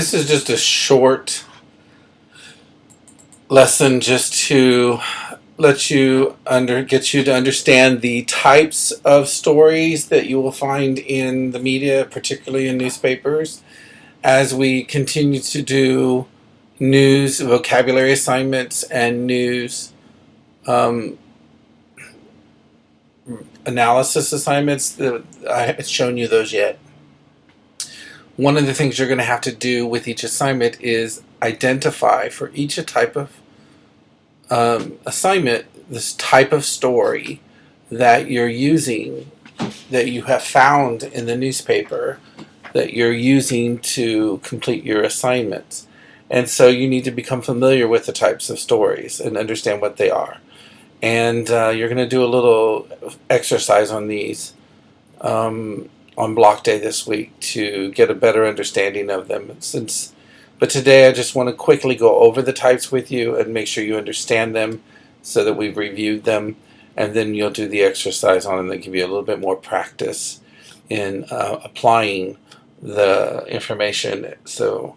This is just a short lesson just to let you get you to understand the types of stories that you will find in the media, particularly in newspapers, as we continue to do news vocabulary assignments and news um, analysis assignments. I haven't shown you those yet. One of the things you're going to have to do with each assignment is identify for each type of assignment this type of story that you're using, that you have found in the newspaper, that you're using to complete your assignments. And so you need to become familiar with the types of stories and understand what they are. And you're going to do a little exercise on these on block day this week to get a better understanding of them. But today I just want to quickly go over the types with you and make sure you understand them so that we've reviewed them, and then you'll do the exercise on them and give you a little bit more practice in applying the information so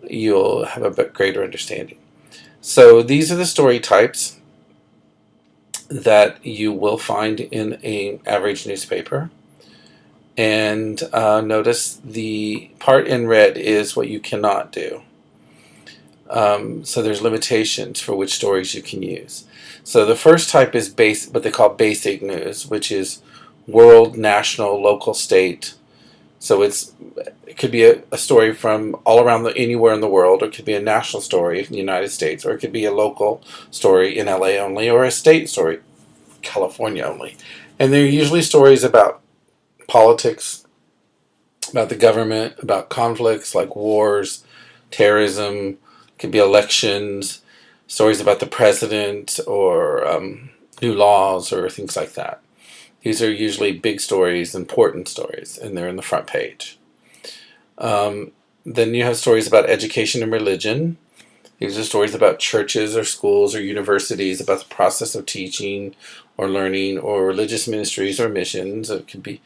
you'll have a bit greater understanding. So these are the story types that you will find in an average newspaper. And notice the part in red is what you cannot do. So there's limitations for which stories you can use. So the first type is what they call basic news, which is world, national, local, state. So it could be a story from all around anywhere in the world, or it could be a national story in the United States, or it could be a local story in LA only, or a state story, California only. And they're usually stories about politics, about the government, about conflicts like wars, terrorism, it could be elections, stories about the president, or new laws, or things like that. These are usually big stories, important stories, and they're in the front page. Then you have stories about education and religion. These are stories about churches or schools or universities, about the process of teaching or learning, or religious ministries or missions. It could be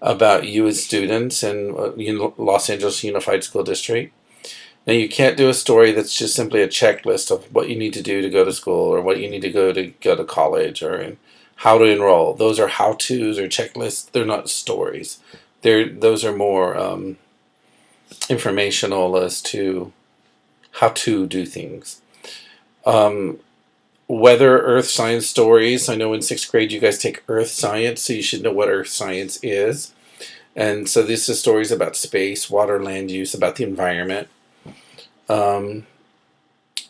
about you as students in Los Angeles Unified School District. Now, you can't do a story that's just simply a checklist of what you need to do to go to school, or what you need to go to college, or how to enroll. Those are how-tos or checklists. They're not stories. Those are more informational as to how to do things. Weather, earth science stories. I know in 6th grade you guys take earth science, so you should know what earth science is. And so this is stories about space, water, land use, about the environment. Then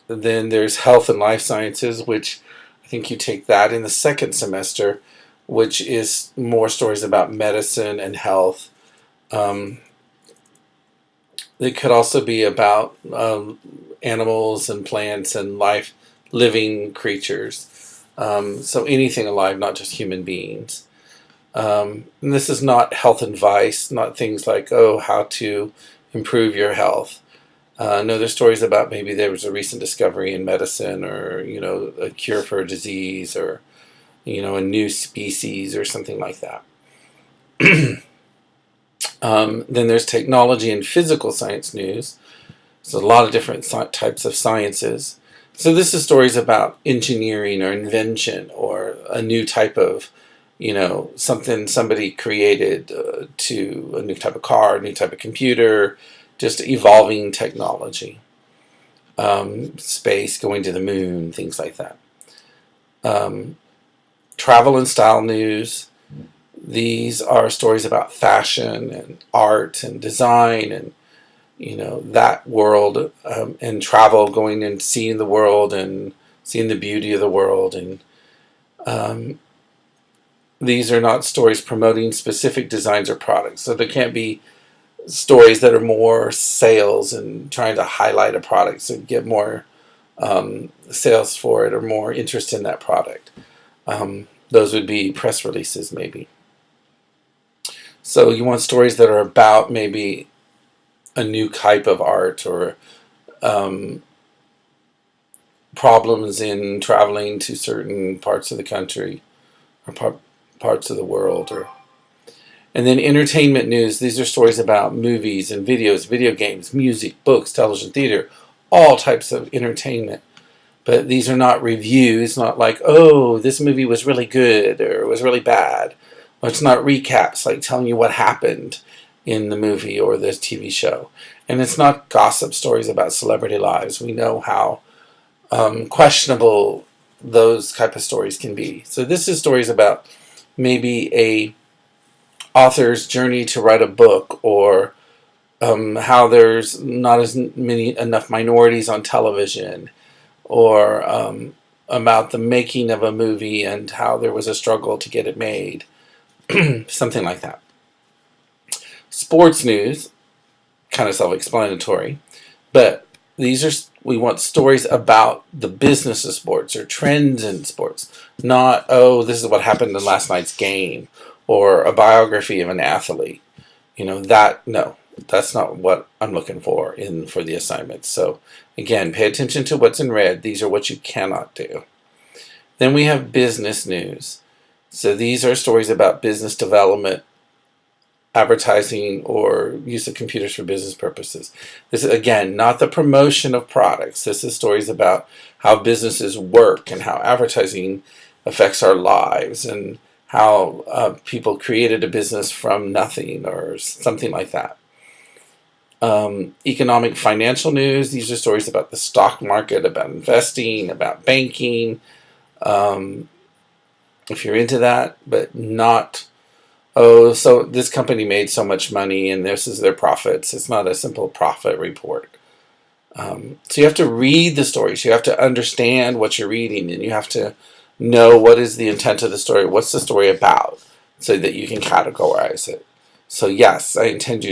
there's health and life sciences, which I think you take that in the 2nd semester, which is more stories about medicine and health. It could also be about animals and plants and living creatures. So anything alive, not just human beings. And this is not health advice, not things like, how to improve your health. No, there's stories about maybe there was a recent discovery in medicine, or, a cure for a disease, or, a new species or something like that. Then there's technology and physical science news. So a lot of different types of sciences. So this is stories about engineering or invention, or a new type of, something somebody created, to a new type of car, a new type of computer, just evolving technology. Space, going to the moon, things like that. Travel and style news. These are stories about fashion and art and design and, that world, and travel, going and seeing the world and seeing the beauty of the world. And these are not stories promoting specific designs or products. So there can't be stories that are more sales and trying to highlight a product so get more sales for it, or more interest in that product. Those would be press releases, maybe. So you want stories that are about maybe a new type of art, or problems in traveling to certain parts of the country, or parts of the world. And then entertainment news, these are stories about movies and videos, video games, music, books, television, theater, all types of entertainment. But these are not reviews, not like, oh, this movie was really good or it was really bad. Or it's not recaps, like telling you what happened in the movie or the TV show. And it's not gossip stories about celebrity lives. We know how questionable those type of stories can be. So this is stories about maybe a author's journey to write a book, or how there's not as many enough minorities on television, or about the making of a movie and how there was a struggle to get it made. Something like that. Sports news, kind of self-explanatory, but we want stories about the business of sports or trends in sports, not, oh, this is what happened in last night's game, or a biography of an athlete. No, that's not what I'm looking for for the assignments. So again, pay attention to what's in red. These are what you cannot do. Then we have business news. So these are stories about business development, advertising, or use of computers for business purposes. This is, again, not the promotion of products. This is stories about how businesses work and how advertising affects our lives, and how people created a business from nothing or something like that. Economic financial news, these are stories about the stock market, about investing, about banking, if you're into that, but not, oh, so this company made so much money and this is their profits. It's not a simple profit report. So you have to read the stories. You have to understand what you're reading, and you have to know what is the intent of the story. What's the story about, so that you can categorize it. So yes, I intend for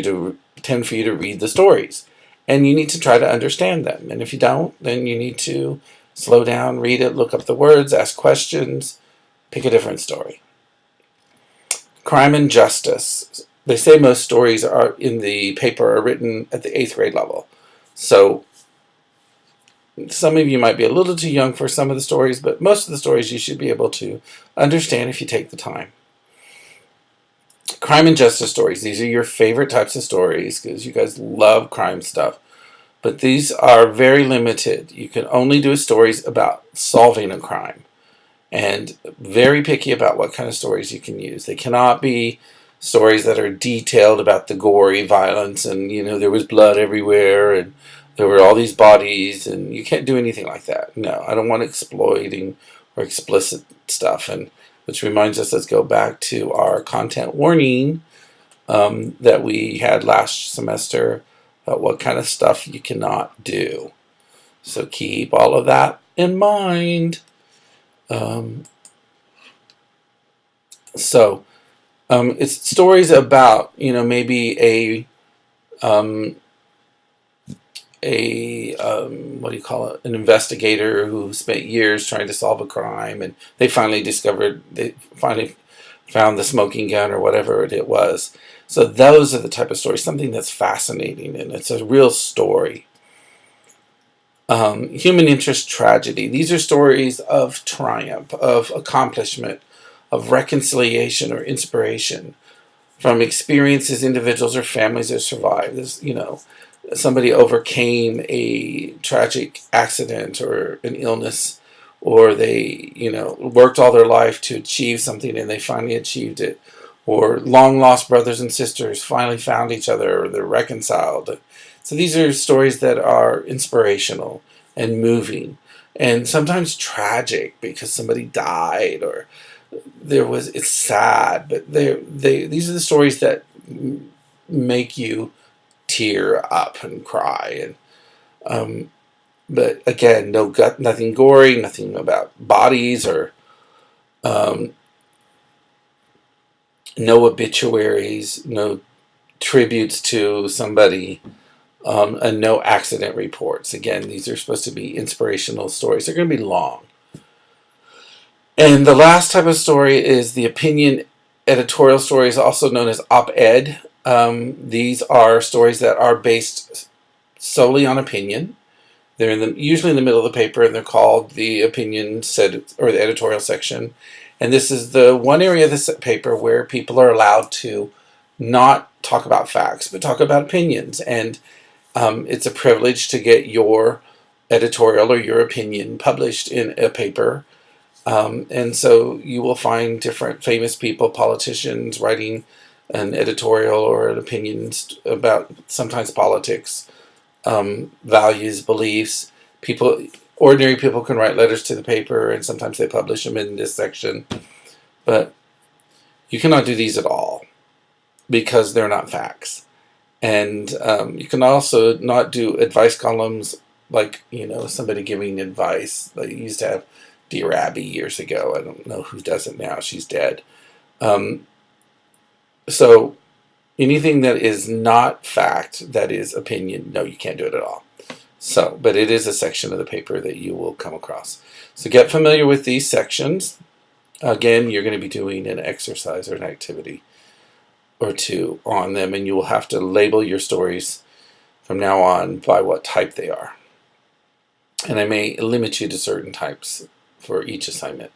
you to read the stories, and you need to try to understand them. And if you don't, then you need to slow down, read it, look up the words, ask questions, pick a different story. Crime and justice. They say most stories are in the paper are written at the 8th grade level. So some of you might be a little too young for some of the stories, but most of the stories you should be able to understand if you take the time. Crime and justice stories. These are your favorite types of stories because you guys love crime stuff. But these are very limited. You can only do stories about solving a crime, and very picky about what kind of stories you can use. They cannot be stories that are detailed about the gory violence and, there was blood everywhere and there were all these bodies, and you can't do anything like that. No, I don't want exploiting or explicit stuff. And which reminds us, let's go back to our content warning that we had last semester about what kind of stuff you cannot do. So keep all of that in mind. It's stories about, maybe what do you call it? An investigator who spent years trying to solve a crime, and they finally found the smoking gun or whatever it was. So those are the type of stories, something that's fascinating, and it's a real story. Human interest tragedy. These are stories of triumph, of accomplishment, of reconciliation or inspiration from experiences individuals or families have survived. Somebody overcame a tragic accident or an illness, or they, worked all their life to achieve something and they finally achieved it, or long lost brothers and sisters finally found each other, or they're reconciled. So these are stories that are inspirational and moving, and sometimes tragic because somebody died, or it's sad, but these are the stories that make you tear up and cry. And but again, nothing gory, nothing about bodies, or no obituaries, no tributes to somebody, and no accident reports. Again, these are supposed to be inspirational stories. They're going to be long. And the last type of story is the opinion editorial stories, also known as op-ed. These are stories that are based solely on opinion. They're usually in the middle of the paper, and they're called the opinion or the editorial section. And this is the one area of the paper where people are allowed to not talk about facts, but talk about opinions. And it's a privilege to get your editorial or your opinion published in a paper. And so you will find different famous people, politicians, writing an editorial or an opinion about sometimes politics, values, beliefs. Ordinary people can write letters to the paper, and sometimes they publish them in this section. But you cannot do these at all because they're not facts. And you can also not do advice columns like, somebody giving advice. They used to have Dear Abby years ago. I don't know who does it now. She's dead. So anything that is not fact, that is opinion, no, you can't do it at all. So, but it is a section of the paper that you will come across. So get familiar with these sections. Again, you're going to be doing an exercise or an activity or two on them, and you will have to label your stories from now on by what type they are. And I may limit you to certain types for each assignment.